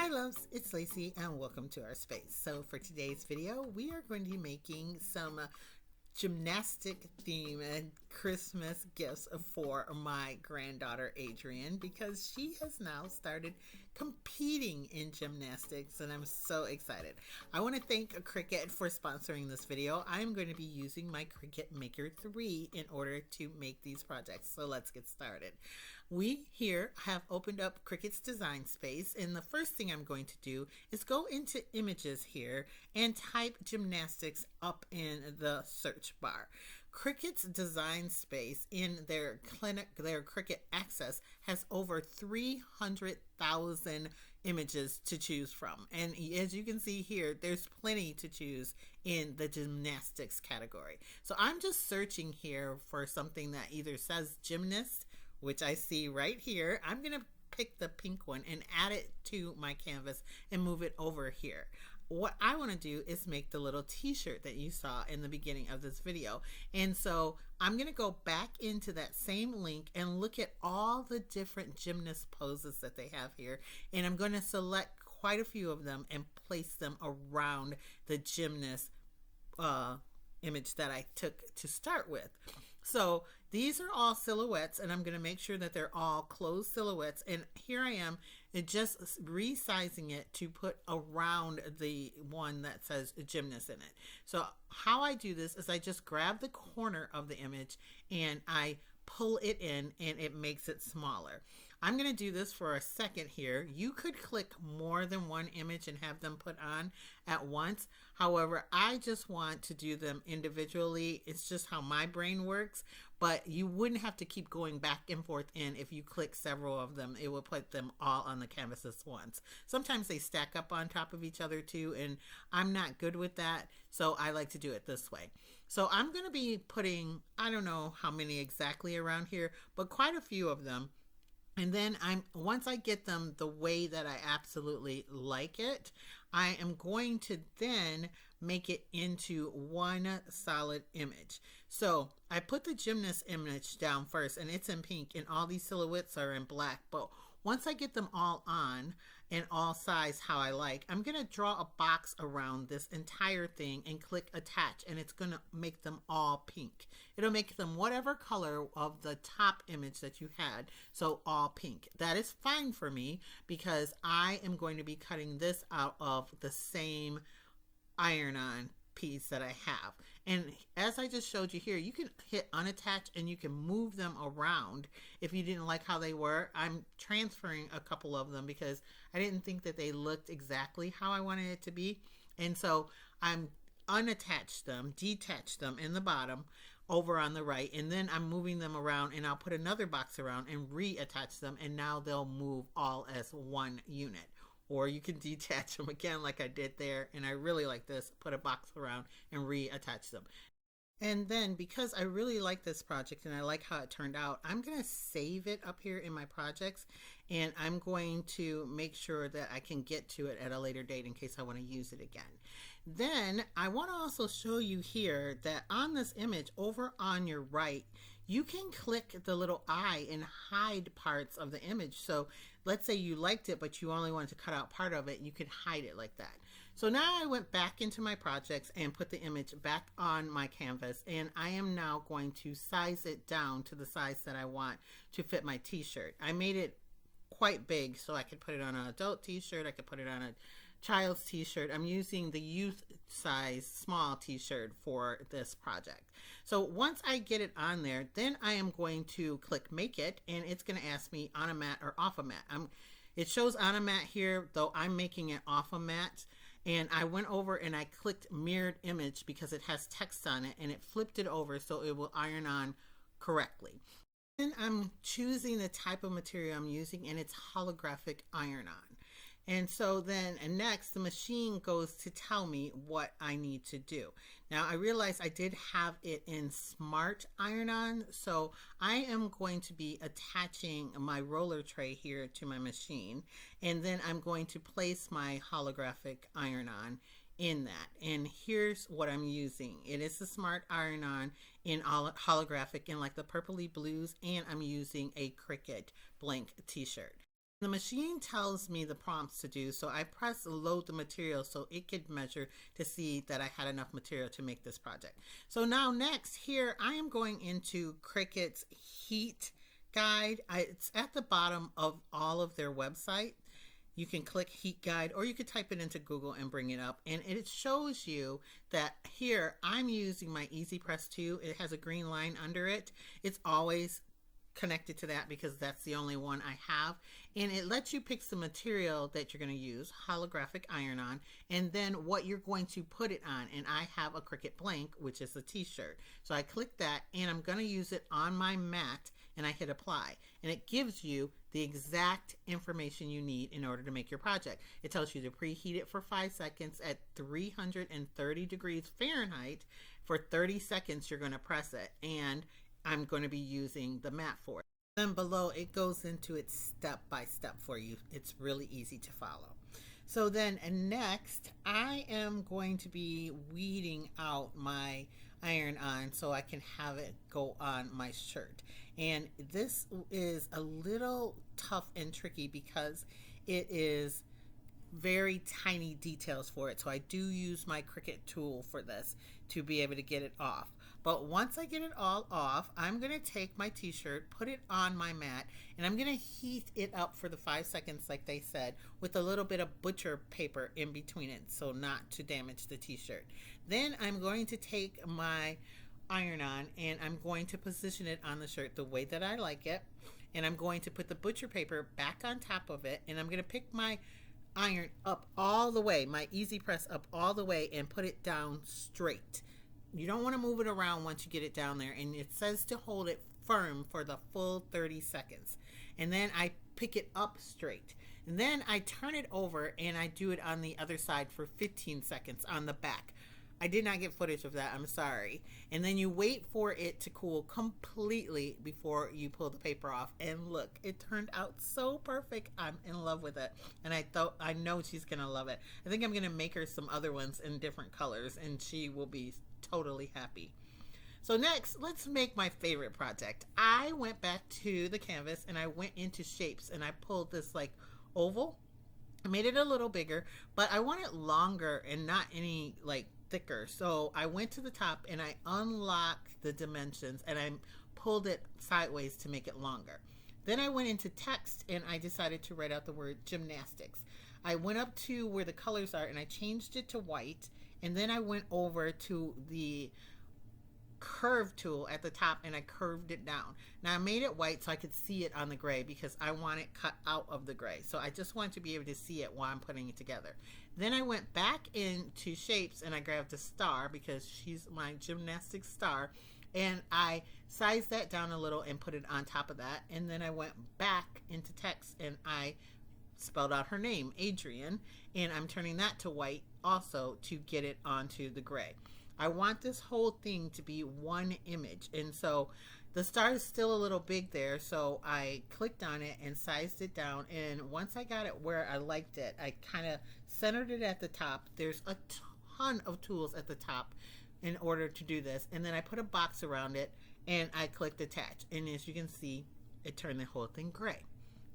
Hi loves, it's Lacey and welcome to our space. So for today's video, we are going to be making some gymnastic theme and Christmas gifts for my granddaughter Adrienne because she has now started competing in gymnastics and I'm so excited. I want to thank Cricut for sponsoring this video. I'm going to be using my Cricut Maker 3 in order to make these projects. So let's get started. We here have opened up Cricut's design space, and the first thing I'm going to do is go into images here and type gymnastics up in the search bar. Cricut's design space in their Cricut Access has over 300,000 images to choose from. And as you can see here, there's plenty to choose in the gymnastics category. So I'm just searching here for something that either says gymnast, which I see right here. I'm going to pick the pink one and add it to my canvas and move it over here. What I want to do is make the little t-shirt that you saw in the beginning of this video. And so I'm going to go back into that same link and look at all the different gymnast poses that they have here. And I'm going to select quite a few of them and place them around the gymnast image that I took to start with. So these are all silhouettes, and I'm going to make sure that they're all closed silhouettes. And here I am just resizing it to put around the one that says gymnast in it. So how I do this is I just grab the corner of the image and I pull it in and it makes it smaller. I'm going to do this for a second here. You could click more than one image and have them put on at once. However, I just want to do them individually. It's just how my brain works, but you wouldn't have to keep going back and forth in if you click several of them. It will put them all on the canvas at once. Sometimes they stack up on top of each other too, and I'm not good with that, so I like to do it this way. So I'm going to be putting, I don't know how many exactly around here, but quite a few of them. And then once I get them the way that I absolutely like it, I am going to then make it into one solid image. So I put the gymnast image down first, and it's in pink, and all these silhouettes are in black. But once I get them all on and all size how I like, I'm going to draw a box around this entire thing and click attach, and it's going to make them all pink. It'll make them whatever color of the top image that you had, so all pink. That is fine for me because I am going to be cutting this out of the same iron-on piece that I have. And as I just showed you here, you can hit unattach and you can move them around if you didn't like how they were. I'm transferring a couple of them because I didn't think that they looked exactly how I wanted it to be. And so I'm unattached them, detached them in the bottom over on the right, and then I'm moving them around, and I'll put another box around and reattach them, and now they'll move all as one unit. Or you can detach them again like I did there, and I really like this, put a box around and reattach them. And then because I really like this project and I like how it turned out, I'm going to save it up here in my projects, and I'm going to make sure that I can get to it at a later date in case I want to use it again. Then I want to also show you here that on this image over on your right, you can click the little eye and hide parts of the image. So let's say you liked it, but you only wanted to cut out part of it, you can hide it like that. So now I went back into my projects and put the image back on my canvas, and I am now going to size it down to the size that I want to fit my t-shirt. I made it quite big so I could put it on an adult t-shirt, I could put it on a child's t-shirt. I'm using the youth size small t-shirt for this project. So once I get it on there, then I am going to click make it, and it's going to ask me on a mat or off a mat. It shows on a mat here, though I'm making it off a mat. And I went over and I clicked mirrored image because it has text on it, and it flipped it over so it will iron on correctly. Then I'm choosing the type of material I'm using, and it's holographic iron on. And so then next the machine goes to tell me what I need to do. Now I realized I did have it in smart iron on, so I am going to be attaching my roller tray here to my machine, and then I'm going to place my holographic iron on in that. And here's what I'm using. It is the smart iron on in holographic in like the purpley blues, and I'm using a Cricut blank t-shirt. The machine tells me the prompts to do, so I press load the material so it could measure to see that I had enough material to make this project. So now next here, I am going into Cricut's heat guide. It's at the bottom of all of their website. You can click heat guide, or you could type it into Google and bring it up, and it shows you that here I'm using my Easy Press 2. It has a green line under it. It's always connected to that because that's the only one I have, and it lets you pick some material that you're going to use, holographic iron-on, and then what you're going to put it on. And I have a Cricut blank, which is a t-shirt, so I click that and I'm going to use it on my mat, and I hit apply, and it gives you the exact information you need in order to make your project. It tells you to preheat it for 5 seconds at 330 degrees Fahrenheit. For 30 seconds you're going to press it, and I'm going to be using the mat for it. Then below it goes into it step by step for you. It's really easy to follow. So then next I am going to be weeding out my iron-on so I can have it go on my shirt. And this is a little tough and tricky because it is very tiny details for it. So I do use my Cricut tool for this to be able to get it off. But once I get it all off, I'm going to take my t-shirt, put it on my mat, and I'm going to heat it up for the 5 seconds like they said, with a little bit of butcher paper in between it so not to damage the t-shirt. Then I'm going to take my iron-on and I'm going to position it on the shirt the way that I like it, and I'm going to put the butcher paper back on top of it, and I'm going to pick my iron up all the way, my Easy Press up all the way, and put it down straight. You don't want to move it around once you get it down there, and it says to hold it firm for the full 30 seconds. And then I pick it up straight, and then I turn it over and I do it on the other side for 15 seconds on the back. I did not get footage of that, I'm sorry. And then you wait for it to cool completely before you pull the paper off. And look, it turned out so perfect. I'm in love with it. And I know she's gonna love it. I think I'm gonna make her some other ones in different colors and she will be totally happy. So next, let's make my favorite project. I went back to the canvas and I went into shapes and I pulled this like oval. I made it a little bigger, but I want it longer and not any like thicker. So I went to the top and I unlocked the dimensions and I pulled it sideways to make it longer. Then I went into text and I decided to write out the word gymnastics. I went up to where the colors are and I changed it to white, and then I went over to the curve tool at the top and I curved it down. Now I made it white so I could see it on the gray because I want it cut out of the gray. So I just want to be able to see it while I'm putting it together. Then I went back into shapes and I grabbed a star because she's my gymnastics star, and I sized that down a little and put it on top of that. And then I went back into text and I spelled out her name, Adrian, and I'm turning that to white also to get it onto the gray. I want this whole thing to be one image, and so the star is still a little big there, so I clicked on it and sized it down, and once I got it where I liked it, I kind of centered it at the top. There's a ton of tools at the top in order to do this, and then I put a box around it and I clicked attach, and as you can see, it turned the whole thing gray.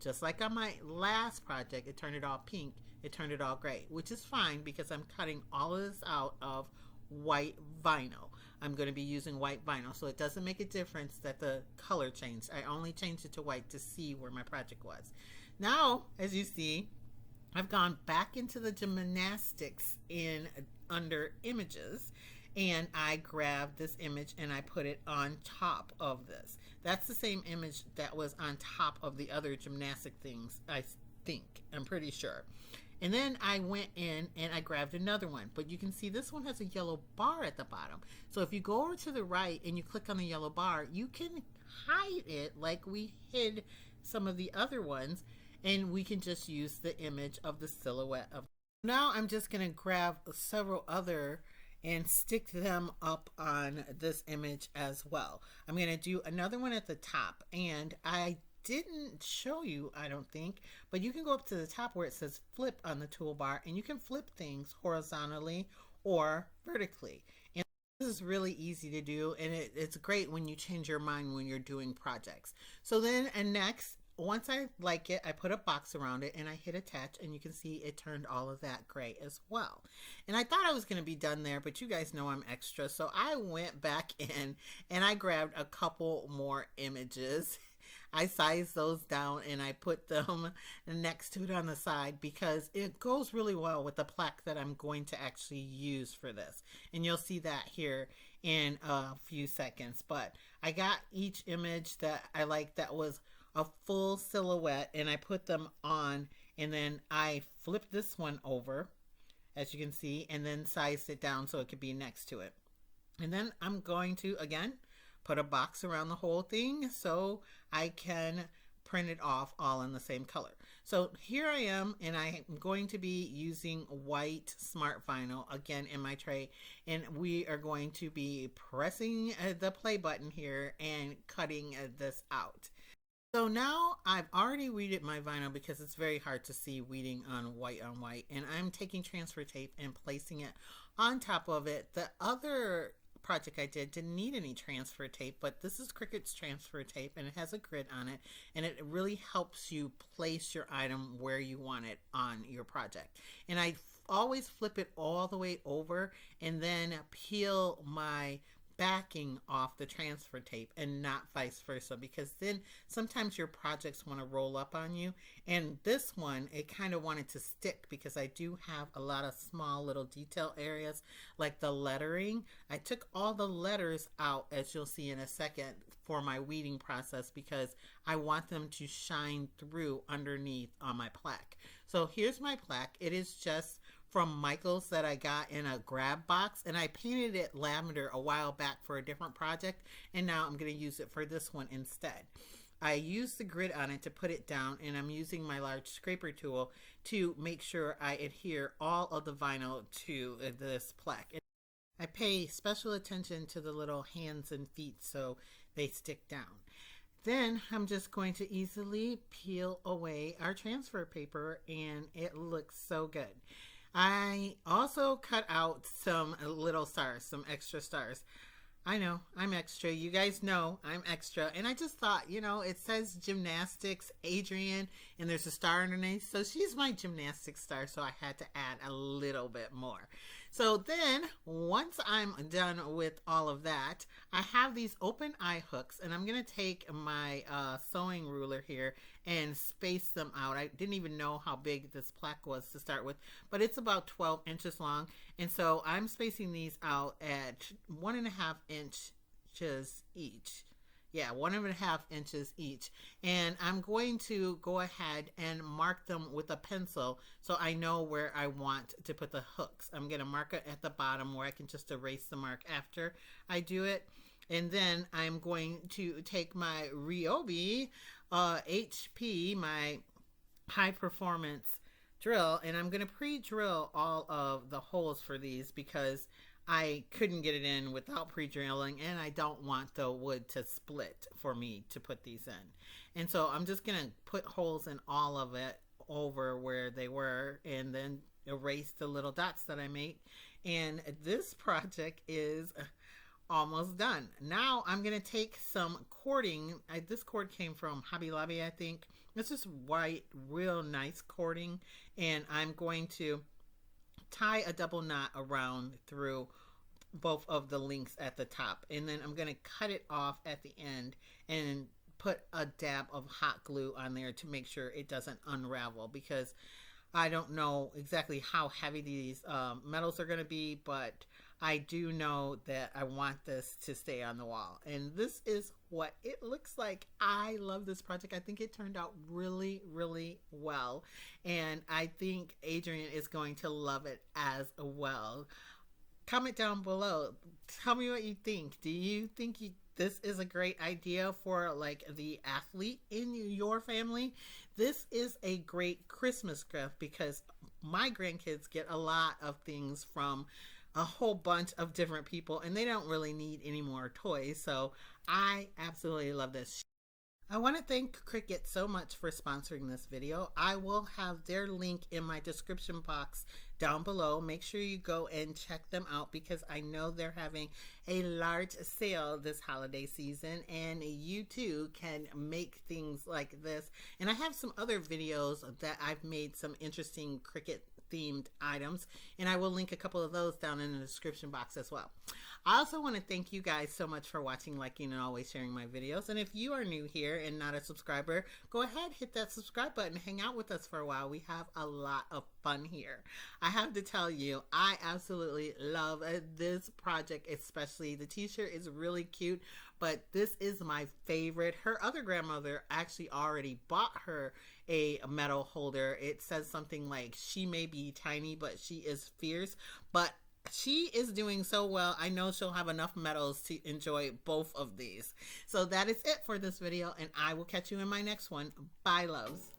Just like on my last project, it turned it all pink, it turned it all gray, which is fine because I'm cutting all of this out of white vinyl. I'm going to be using white vinyl, so it doesn't make a difference that the color changed. I only changed it to white to see where my project was. Now, as you see, I've gone back into the gymnastics in under images, and I grabbed this image and I put it on top of this. That's the same image that was on top of the other gymnastic things, I think. I'm pretty sure. And then I went in and I grabbed another one, but you can see this one has a yellow bar at the bottom. So if you go over to the right and you click on the yellow bar, you can hide it like we hid some of the other ones, and we can just use the image of the silhouette of. Now I'm just going to grab several other and stick them up on this image as well. I'm going to do another one at the top, and I didn't show you, I don't think, but you can go up to the top where it says flip on the toolbar, and you can flip things horizontally or vertically. And this is really easy to do, and it's great when you change your mind when you're doing projects. So then, and next, once I like it, I put a box around it and I hit attach, and you can see it turned all of that gray as well. And I thought I was going to be done there, but you guys know I'm extra. So I went back in and I grabbed a couple more images. I sized those down and I put them next to it on the side because it goes really well with the plaque that I'm going to actually use for this. And you'll see that here in a few seconds. But I got each image that I liked that was a full silhouette and I put them on, and then I flipped this one over, as you can see, and then sized it down so it could be next to it. And then I'm going to, again, put a box around the whole thing so I can print it off all in the same color. So here I am, and I'm going to be using white smart vinyl again in my tray, and we are going to be pressing the play button here and cutting this out. So now I've already weeded my vinyl because it's very hard to see weeding on white, and I'm taking transfer tape and placing it on top of it. The other project I didn't need any transfer tape, but this is Cricut's transfer tape and it has a grid on it, and it really helps you place your item where you want it on your project. And I always flip it all the way over and then peel my backing off the transfer tape and not vice versa, because then sometimes your projects want to roll up on you, and this one it kind of wanted to stick because I do have a lot of small little detail areas like the lettering. I took all the letters out, as you'll see in a second, for my weeding process because I want them to shine through underneath on my plaque. So here's my plaque. It is just from Michael's that I got in a grab box, and I painted it lavender a while back for a different project, and now I'm going to use it for this one instead. I used the grid on it to put it down, and I'm using my large scraper tool to make sure I adhere all of the vinyl to this plaque. I pay special attention to the little hands and feet so they stick down. Then I'm just going to easily peel away our transfer paper, and it looks so good. I also cut out some little stars, some extra stars. I know, I'm extra. You guys know I'm extra. And I just thought, you know, it says gymnastics, Adrian, and there's a star underneath. So she's my gymnastics star, so I had to add a little bit more. So then, once I'm done with all of that, I have these open eye hooks, and I'm going to take my sewing ruler here and space them out. I didn't even know how big this plaque was to start with, but it's about 12 inches long. And so I'm spacing these out at 1.5 inches each. Yeah, 1.5 inches each. And I'm going to go ahead and mark them with a pencil so I know where I want to put the hooks. I'm going to mark it at the bottom where I can just erase the mark after I do it. And then I'm going to take my Ryobi HP, my high performance drill, and I'm going to pre-drill all of the holes for these because I couldn't get it in without pre-drilling, and I don't want the wood to split for me to put these in. And so I'm just going to put holes in all of it over where they were, and then erase the little dots that I made. And this project is almost done. Now I'm going to take some cording. This cord came from Hobby Lobby, I think. It's just white, real nice cording, and I'm going to tie a double knot around through both of the links at the top, and then I'm going to cut it off at the end and put a dab of hot glue on there to make sure it doesn't unravel, because I don't know exactly how heavy these metals are going to be, but I do know that I want this to stay on the wall. And this is what it looks like. I love this project. I think it turned out really, really well. And I think Adrian is going to love it as well. Comment down below. Tell me what you think. Do you think this is a great idea for like the athlete in your family? This is a great Christmas gift because my grandkids get a lot of things from a whole bunch of different people, and they don't really need any more toys. So I absolutely love this. I want to thank Cricut so much for sponsoring this video. I will have their link in my description box down below. Make sure you go and check them out because I know they're having a large sale this holiday season, and you too can make things like this. And I have some other videos that I've made, some interesting Cricut themed items, and I will link a couple of those down in the description box as well. I also want to thank you guys so much for watching, liking, and always sharing my videos. And if you are new here and not a subscriber, go ahead, hit that subscribe button, hang out with us for a while. We have a lot of fun here. I have to tell you, I absolutely love this project, especially the t-shirt is really cute, but this is my favorite. Her other grandmother actually already bought her a medal holder. It says something like, she may be tiny, but she is fierce. But she is doing so well. I know she'll have enough medals to enjoy both of these. So that is it for this video, and I will catch you in my next one. Bye, loves.